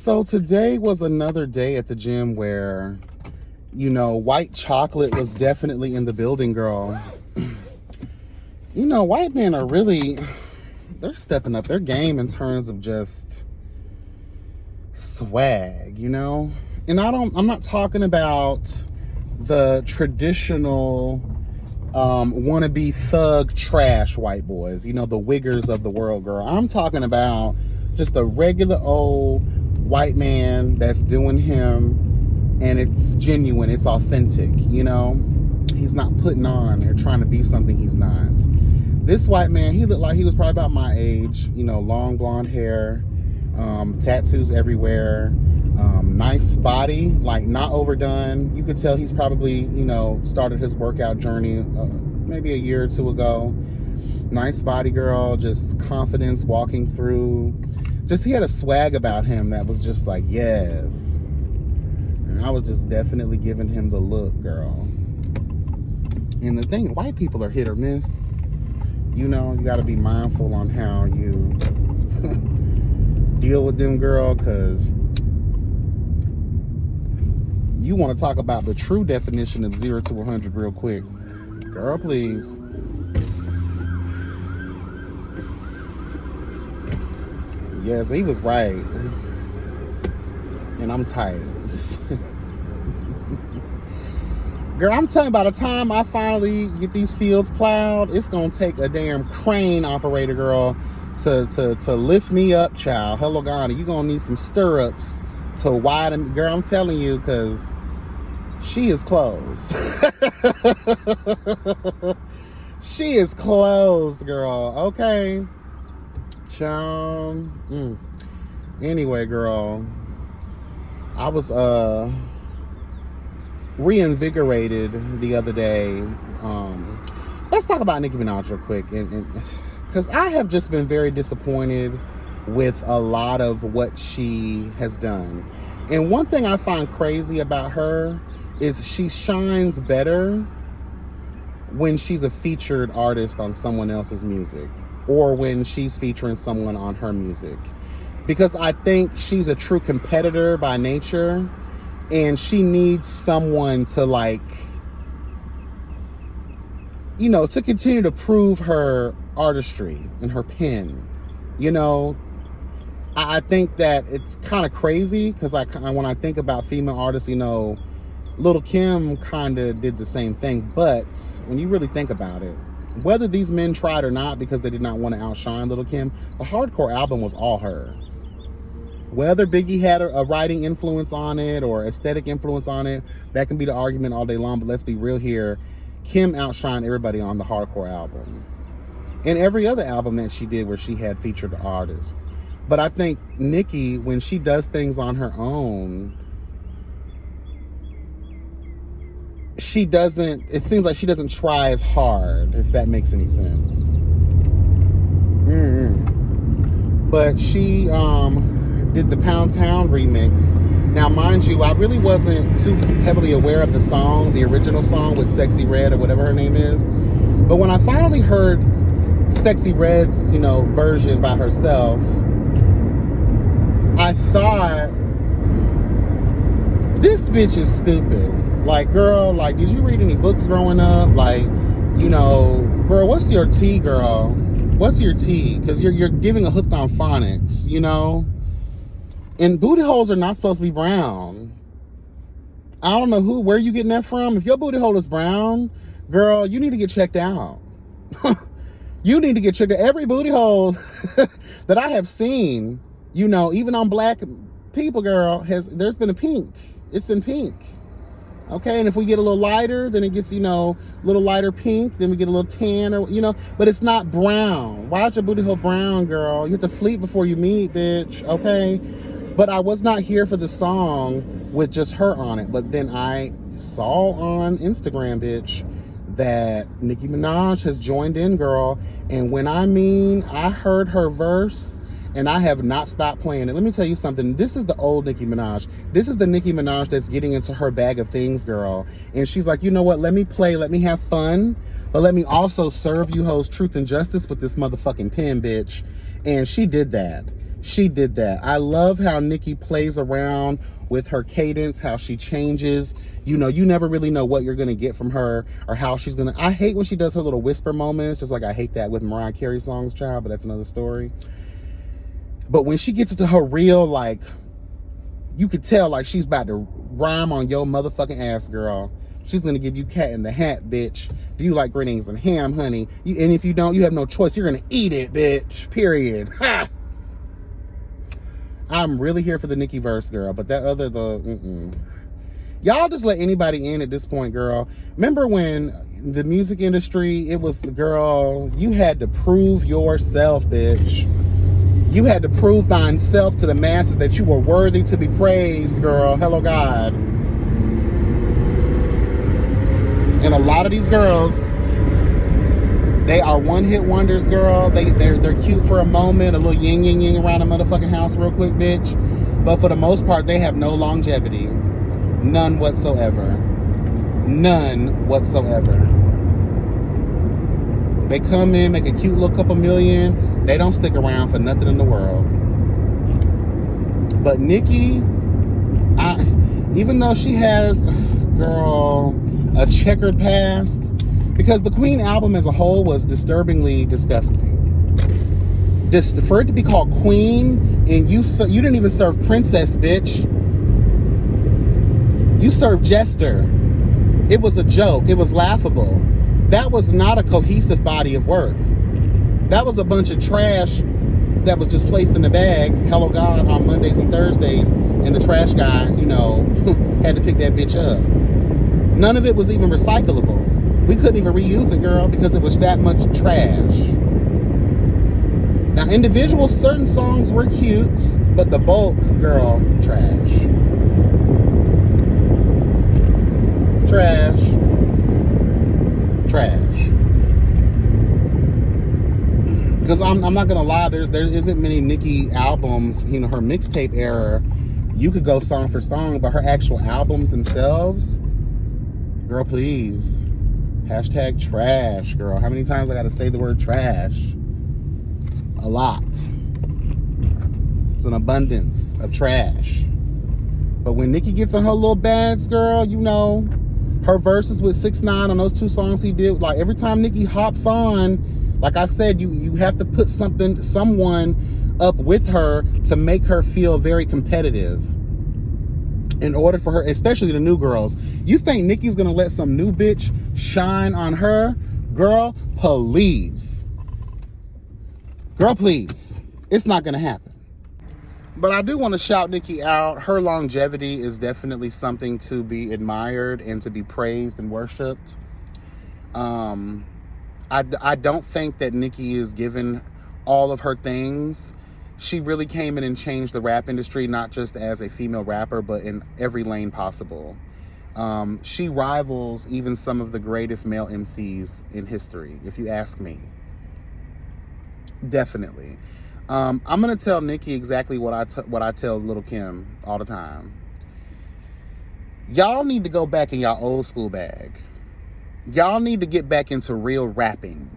So today was another day at the gym where, white chocolate was definitely in the building, girl. White men are really, they're stepping up their game in terms of just swag, And I'm not talking about the traditional wannabe thug trash white boys, the wiggers of the world, girl. I'm talking about just a regular old white man that's doing him, and it's genuine, it's authentic, He's not putting on or trying to be something he's not. This white man, he looked like he was probably about my age, long blonde hair, tattoos everywhere, nice body, like not overdone. You could tell he's probably, started his workout journey maybe a year or two ago. Nice body, girl, just confidence walking through. Just he had a swag about him that was just like, yes. And I was just definitely giving him the look, girl. And the thing, white people are hit or miss. You got to be mindful on how you deal with them, girl, because you want to talk about the true definition of 0 to 100 real quick. Girl, please. Yes, but he was right. And I'm tight. Girl, I'm telling you, by the time I finally get these fields plowed, it's going to take a damn crane operator, girl, to lift me up, child. Hello, God. You're going to need some stirrups to widen. Girl, I'm telling you, because she is closed. She is closed, girl. Okay. Child. Anyway, girl, I was reinvigorated the other day. Let's talk about Nicki Minaj real quick, and because I have just been very disappointed with a lot of what she has done. And one thing I find crazy about her is she shines better when she's a featured artist on someone else's music, or when she's featuring someone on her music. Because I think she's a true competitor by nature, and she needs someone to to continue to prove her artistry and her pen. I think that it's kind of crazy, because when I think about female artists, Lil' Kim kind of did the same thing. But when you really think about it, whether these men tried or not because they did not want to outshine Lil' Kim, the Hardcore album was all her. Whether Biggie had a writing influence on it or aesthetic influence on it, that can be the argument all day long, but let's be real here. Kim outshined everybody on the Hardcore album. And every other album that she did where she had featured artists. But I think Nicki, when she does things on her own, it seems like she doesn't try as hard, if that makes any sense. But she did the Pound Town remix. Now, mind you, I really wasn't too heavily aware of the original song with Sexy Red or whatever her name is. But when I finally heard Sexy Red's, version by herself, I thought, this bitch is stupid. Like, girl, did you read any books growing up? Girl, what's your tea, girl? What's your tea? Because you're giving a hooked on phonics, And booty holes are not supposed to be brown. I don't know where you getting that from. If your booty hole is brown, girl, you need to get checked out. You need to get checked out. Every booty hole that I have seen, even on black people, girl, there's been a pink. It's been pink. Okay, and if we get a little lighter, then it gets, a little lighter pink. Then we get a little tan, but it's not brown. Why is your booty hole brown, girl? You have to fleet before you meet, bitch, okay? But I was not here for the song with just her on it. But then I saw on Instagram, bitch, that Nicki Minaj has joined in, girl. And when I heard her verse, and I have not stopped playing it. Let me tell you something. This is the old Nicki Minaj. This is the Nicki Minaj that's getting into her bag of things, girl. And she's like, you know what? Let me play. Let me have fun. But let me also serve you hoes truth and justice with this motherfucking pen, bitch. And she did that. She did that. I love how Nicki plays around with her cadence, how she changes. You know, you never really know what you're going to get from her or how she's going to. I hate when she does her little whisper moments, just like I hate that with Mariah Carey songs, child, but that's another story. But when she gets into her real, like, you could tell, like, she's about to rhyme on your motherfucking ass, girl. She's going to give you cat in the hat, bitch. Do you like green eggs and ham, honey? And if you don't, you have no choice. You're going to eat it, bitch. Period. Ha! I'm really here for the Nicki verse, girl. But that other, y'all just let anybody in at this point, girl. Remember when the music industry, it was, girl, you had to prove yourself, bitch. You had to prove thine self to the masses that you were worthy to be praised, girl. Hello, God. And a lot of these girls, they are one-hit wonders, girl. They're cute for a moment, a little yin around the motherfucking house real quick, bitch. But for the most part, they have no longevity. None whatsoever. None whatsoever. They come in, make a cute little couple million. They don't stick around for nothing in the world. But Nicki, even though she has, girl, a checkered past, because the Queen album as a whole was disturbingly disgusting. For it to be called Queen, and you didn't even serve Princess, bitch. You served Jester. It was a joke. It was laughable. That was not a cohesive body of work. That was a bunch of trash that was just placed in the bag, hello God, on Mondays and Thursdays, and the trash guy, you know, had to pick that bitch up. None of it was even recyclable. We couldn't even reuse it, girl, because it was that much trash. Now, individual certain songs were cute, but the bulk, girl, trash. Trash. Trash. Because I'm not gonna lie, there isn't many Nicki albums, you know, her mixtape era, you could go song for song, but her actual albums themselves, girl, please. Hashtag trash, girl. How many times I gotta say the word trash? A lot. It's an abundance of trash. But when Nicki gets on her little bags, girl, you know, her verses with 6ix9ine on those 2 songs he did, like every time Nicki hops on, like I said, you have to put someone up with her to make her feel very competitive. In order for her, especially the new girls. You think Nicki's gonna let some new bitch shine on her? Girl, please. Girl, please. It's not gonna happen. But I do want to shout Nicki out. Her longevity is definitely something to be admired and to be praised and worshipped. I don't think that Nicki is given all of her things. She really came in and changed the rap industry, not just as a female rapper, but in every lane possible. She rivals even some of the greatest male MCs in history, if you ask me. Definitely. I'm gonna tell Nicki exactly what I tell Lil' Kim all the time. Y'all need to go back in y'all old school bag. Y'all need to get back into real rapping.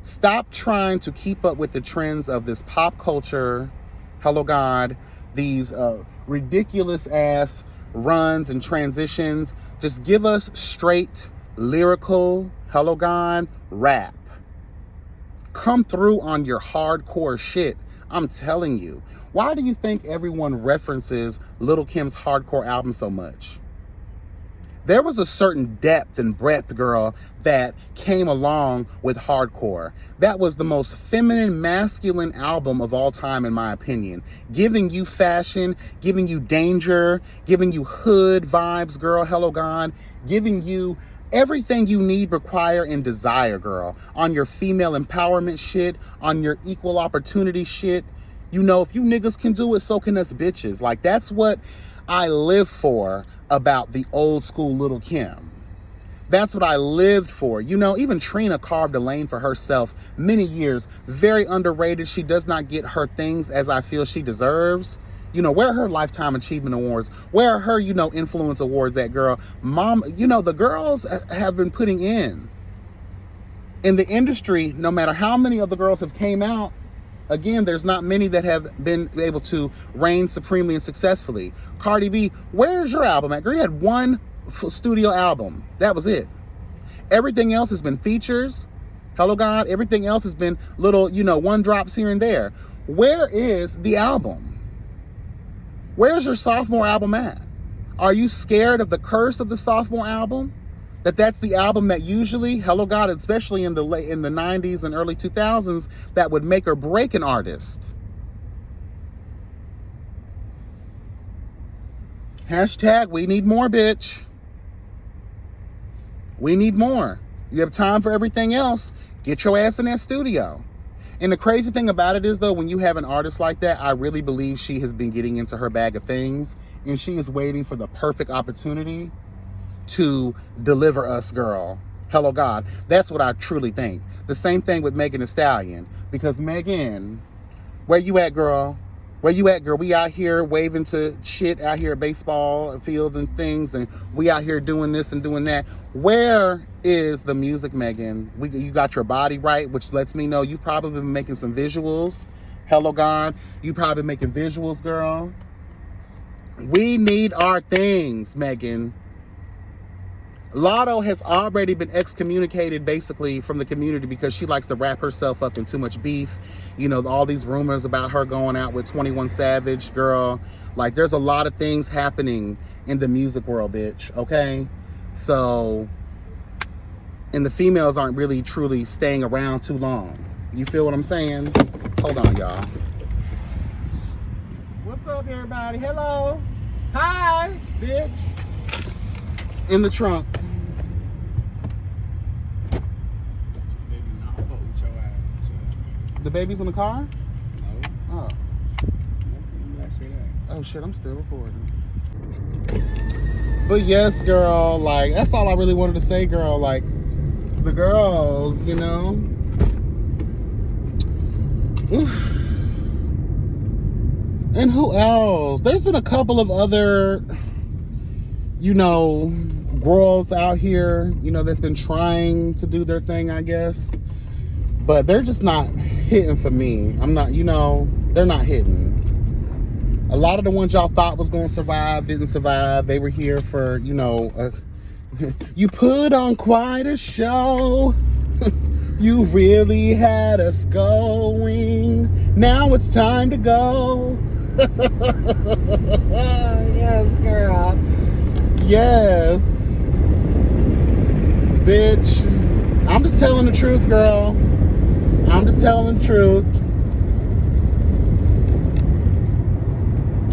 Stop trying to keep up with the trends of this pop culture, hello God, these ridiculous ass runs and transitions. Just give us straight, lyrical, hello God, rap. Come through on your hardcore shit. I'm telling you. Why do you think everyone references Lil' Kim's hardcore album so much? There was a certain depth and breadth, girl, that came along with hardcore. That was the most feminine, masculine album of all time, in my opinion. Giving you fashion, giving you danger, giving you hood vibes, girl, hello God. Giving you everything you need, require, and desire, girl. On your female empowerment shit, on your equal opportunity shit. You know, if you niggas can do it, so can us bitches. Like, that's what I live for about the old school Lil' Kim. That's what I lived for. You know, even Trina carved a lane for herself many years. Very underrated. She does not get her things as I feel she deserves. You know, where are her Lifetime Achievement Awards? Where are her, you know, Influence Awards at, girl? Mom, you know, the girls have been putting in the industry, no matter how many of the girls have came out, Again, there's not many that have been able to reign supremely and successfully. Cardi B, where's your album at? Girl, you had one studio album. That was it. Everything else has been features. Hello, God. Everything else has been little, one drops here and there. Where is the album? Where's your sophomore album at? Are you scared of the curse of the sophomore album? That's the album that usually, hello God, especially in the 90s and early 2000s, that would make or break an artist. Hashtag, we need more, bitch. We need more. You have time for everything else. Get your ass in that studio. And the crazy thing about it is, though, when you have an artist like that, I really believe she has been getting into her bag of things, and she is waiting for the perfect opportunity to deliver us, girl. Hello, God. That's what I truly think. The same thing with Megan Thee Stallion. Because Megan, where you at, girl? Where you at, girl? We out here waving to shit out here at baseball fields and things, and we out here doing this and doing that. Where is the music, Megan? You got your body right, which lets me know you've probably been making some visuals. Hello, God. You probably been making visuals, girl. We need our things, Megan. Latto has already been excommunicated basically from the community because she likes to wrap herself up in too much beef. All these rumors about her going out with 21 Savage, girl. Like, there's a lot of things happening in the music world, bitch, okay? So, and the females aren't really truly staying around too long. You feel what I'm saying? Hold on, y'all. What's up, everybody? Hello. Hi, bitch. In the trunk. The baby's in the car? No. Oh. I say that. Oh shit, I'm still recording. But yes, girl, like, that's all I really wanted to say, girl. Like, the girls, Oof. And who else? There's been a couple of other, girls out here, that's been trying to do their thing, I guess. But they're just not hitting for me. I'm not, they're not hitting. A lot of the ones y'all thought was going to survive didn't survive. They were here for, you put on quite a show. You really had us going. Now it's time to go. Yes, girl. Yes. Bitch. I'm just telling the truth, girl. I'm just telling the truth.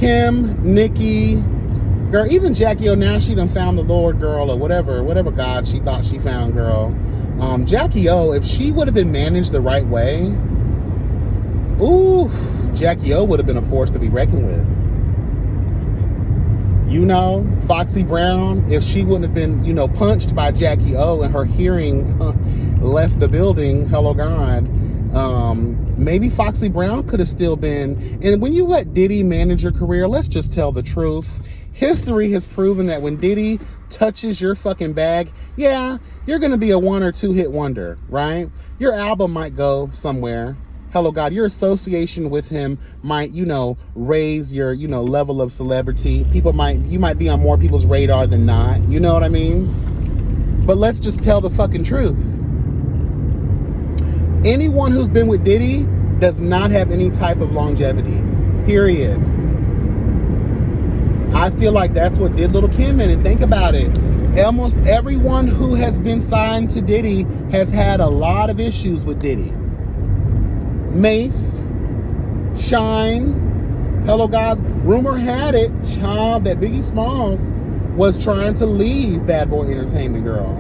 Kim, Nicki, girl, even Jackie O, now she done found the Lord, girl, or whatever God she thought she found, girl. Jackie O, if she would have been managed the right way, ooh, Jackie O would have been a force to be reckoned with. Foxy Brown, if she wouldn't have been, punched by Jackie O and her hearing left the building, hello God, maybe Foxy Brown could have still been. And when you let Diddy manage your career, let's just tell the truth. History has proven that when Diddy touches your fucking bag, yeah, you're going to be a 1 or 2 hit wonder, right? Your album might go somewhere. Hello, God, your association with him might, raise your, level of celebrity. You might be on more people's radar than not. You know what I mean? But let's just tell the fucking truth. Anyone who's been with Diddy does not have any type of longevity. Period. I feel like that's what did Lil' Kim in. And think about it. Almost everyone who has been signed to Diddy has had a lot of issues with Diddy. Mace, Shine, hello God, rumor had it, child, that Biggie Smalls was trying to leave Bad Boy Entertainment, girl.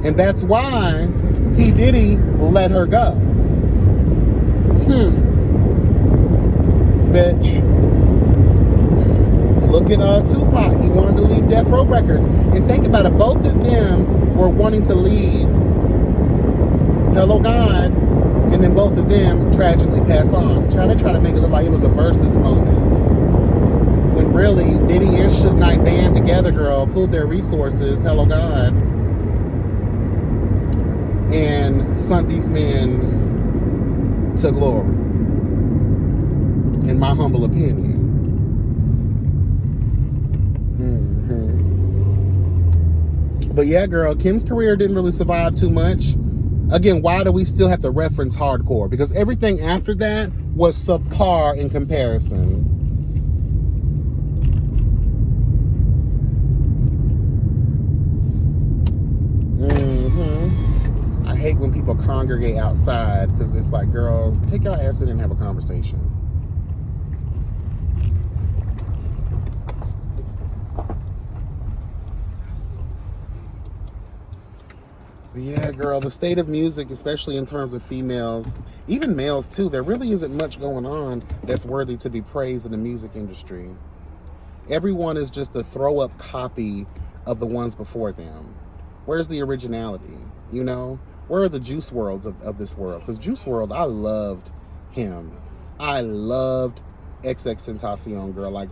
And that's why P. Diddy let her go. Bitch. Look at Tupac. He wanted to leave Death Row Records. And think about it, both of them were wanting to leave hello God, and then both of them tragically pass on. They try to make it look like it was a versus moment, when really Diddy and Suge Knight band together, girl, pulled their resources, hello God, and and sent these men to glory, in my humble opinion. But yeah, girl, Kim's career didn't really survive too much. Again, why do we still have to reference hardcore? Because everything after that was subpar in comparison. I hate when people congregate outside, because it's like, girl, take your ass in and have a conversation. But yeah, girl, the state of music, especially in terms of females, even males too, there really isn't much going on that's worthy to be praised in the music industry. Everyone is just a throw-up copy of the ones before them. Where's the originality? You know? Where are the Juice WRLDs of this world? Because Juice WRLD, I loved him. I loved XXXTentacion, girl. Like,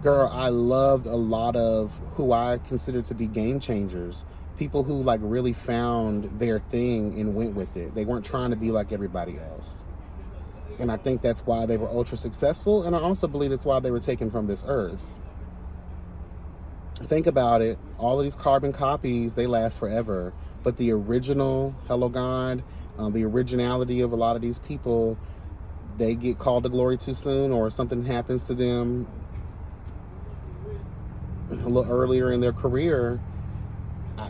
girl, I loved a lot of who I consider to be game changers. People who like really found their thing and went with it. They weren't trying to be like everybody else. And I think that's why they were ultra successful. And I also believe it's why they were taken from this earth. Think about it. All of these carbon copies, they last forever. But the original, hello God, the originality of a lot of these people, they get called to glory too soon, or something happens to them a little earlier in their career.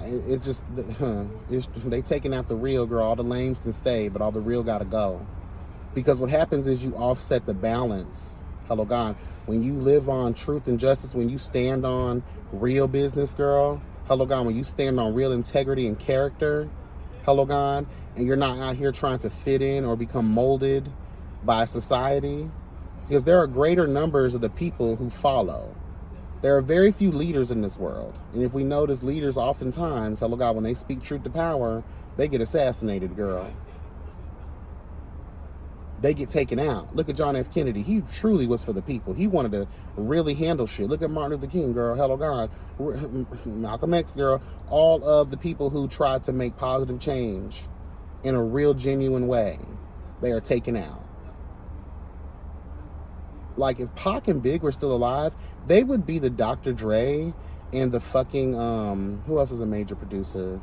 It's just, they taking out the real, girl. All the lames can stay, but all the real gotta go. Because what happens is you offset the balance. Hello, God. When you live on truth and justice, when you stand on real business, girl. Hello, God. When you stand on real integrity and character, hello, God. And you're not out here trying to fit in or become molded by society. Because there are greater numbers of the people who follow. There are very few leaders in this world. And if we notice, leaders oftentimes, hello God, when they speak truth to power, they get assassinated, girl. They get taken out. Look at John F. Kennedy. He truly was for the people. He wanted to really handle shit. Look at Martin Luther King, girl. Hello God. Malcolm X, girl. All of the people who tried to make positive change in a real, genuine way, they are taken out. Like, if Pac and Big were still alive, they would be the Dr. Dre and the fucking, who else is a major producer?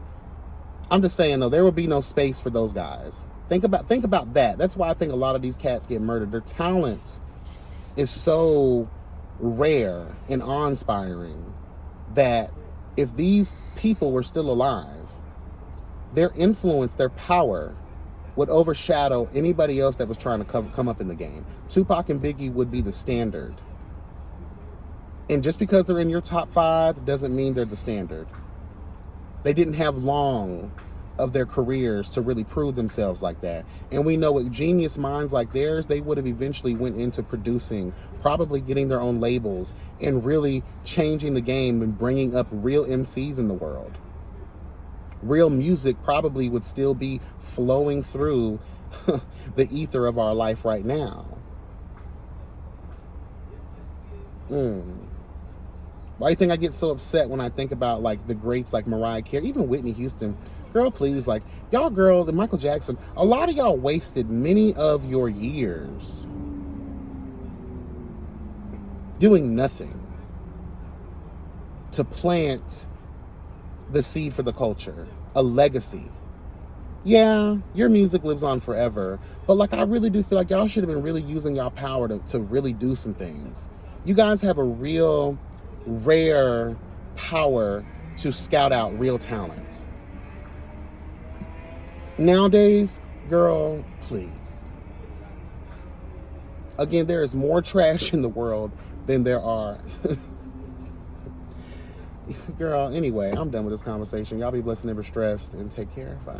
I'm just saying, though, there would be no space for those guys. Think about that. That's why I think a lot of these cats get murdered. Their talent is so rare and awe-inspiring that if these people were still alive, their influence, their power would overshadow anybody else that was trying to come up in the game. Tupac and Biggie would be the standard. And just because they're in your top 5 doesn't mean they're the standard. They didn't have long of their careers to really prove themselves like that. And we know with genius minds like theirs, they would have eventually went into producing, probably getting their own labels, and really changing the game and bringing up real MCs in the world. Real music probably would still be flowing through the ether of our life right now. Why do you think I get so upset when I think about like the greats like Mariah Carey, even Whitney Houston? Girl, please, like, y'all girls and Michael Jackson, a lot of y'all wasted many of your years doing nothing to plant the seed for the culture, a legacy. Yeah, your music lives on forever, but like, I really do feel like y'all should have been really using y'all power to really do some things. You guys have a real rare power to scout out real talent. Nowadays, girl, please. Again, there is more trash in the world than there are. Girl, anyway, I'm done with this conversation. Y'all be blessed and never stressed, and take care. Bye.